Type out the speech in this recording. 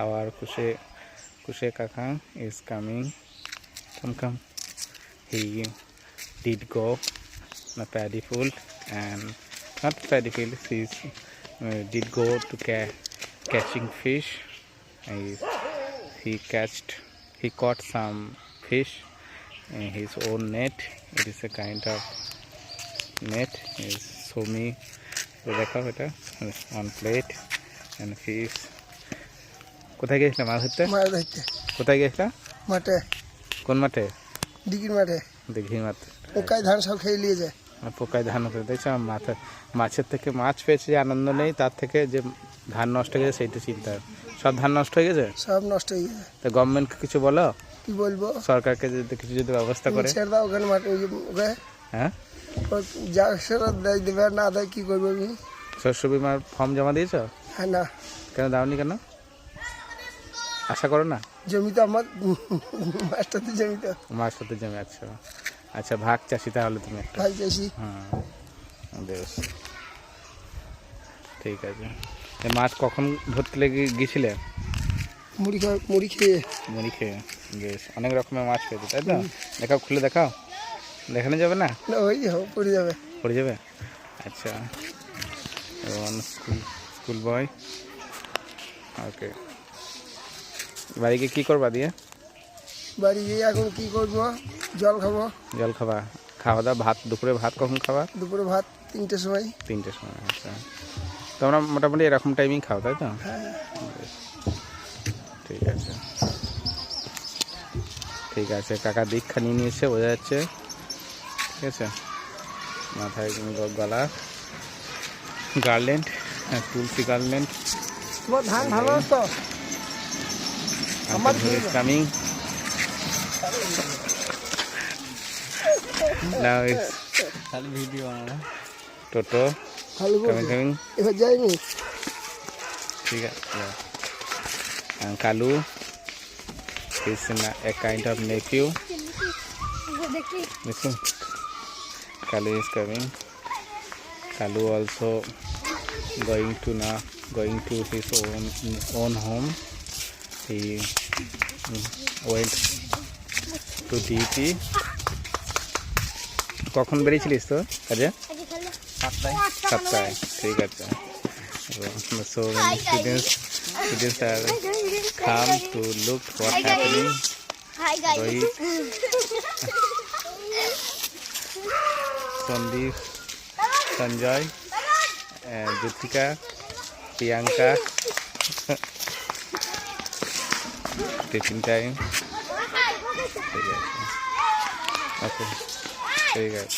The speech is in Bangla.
our Kushe Kaka is coming. Come. He did go in a paddy field, and not paddy field. He did go to catching fish. He caught some fish in his own net. It is a kind of net. Is show me one plate and fish. কোথায় গেছিলা মাছ ধরতে? মাছ ধরতে। কোথায় গেছিলা? মাঠে। কোন মাঠে? দিঘির মাঠে। দিঘির মাঠে। পোকায় ধান সব খেয়ে নিয়ে যায়। পোকায় ধান দেখছো মাছের থেকে মাছ পেয়েছে যে আনন্দ নেই, তার থেকে যে ধান নষ্ট হয়ে গেছে সেইটা চিন্তা। সব ধান নষ্ট হয়ে গেছে? সব নষ্ট হয়ে গেছে। তো গভর্নমেন্টকে কিছু বলো? কি বলবো? সরকারকে কিছু যদি ব্যবস্থা করে। ছেড়ে দাও ওখানে মাঠে ওকে। হ্যাঁ যা সেটা দেবে না দেয় কি করবো আমি? শস্য বিমার ফর্ম জমা দিয়েছো? হ্যাঁ না। কেন দাওনি কেন? আশা করো না? জমি তো আমার মাস্টারদের জমি তো। মাস্টারদের জমি। আচ্ছা ভাগ চাষি তাহলে তুমি একটা? ভাগ চাষি। হ্যাঁ বেশ ঠিক আছে। মাছ কখন ধরতে গিয়েছিলে? মুড়ি খেয়ে বেশ অনেক রকমের মাছ পেয়েছে তাই তো? দেখাও, খুলে দেখাও। দেখানো যাবে না? ওই পড়ে যাবে। আচ্ছা স্কুল বয়। ওকে বাড়ি গিয়ে কী করবা দিয়ে? বাড়ি গিয়ে এখন কি করবো? জল খাবা? খাওয়া দাওয়া ভাত দুপুরে ভাত কখন খাবা? দুপুরে ভাত 3টের সময়। 3টের সময়। আচ্ছা তোমরা মোটামুটি এরকম টাইমিং খাও তাই তো? হ্যাঁ ঠিক আছে। কাকা দীক্ষা নিয়ে নিয়েছে বোঝা যাচ্ছে। ঠিক আছে মাথায় গলা গার্ল্যান্ড, তুলসী গার্ল্যান্ড। তোমার ধান ভালো তো? আমার কামিং নাও ইজ খালি ভিডিও টোটো কামিং। এবার যাইনি। ঠিক আছে Kalu is a kind of nephew. Listen, Kalu is coming. Kalu also going to his own home. He went to DP. কখন বেরিয়েছিলিস তো কাজে? 7টায়। ঠিক আছে। So many students are come to look what happening. Hi guys. Rohit, Sandeep, Sanjay, Jutika, Priyanka. Tiffin time. Okay. ঠিক আছে।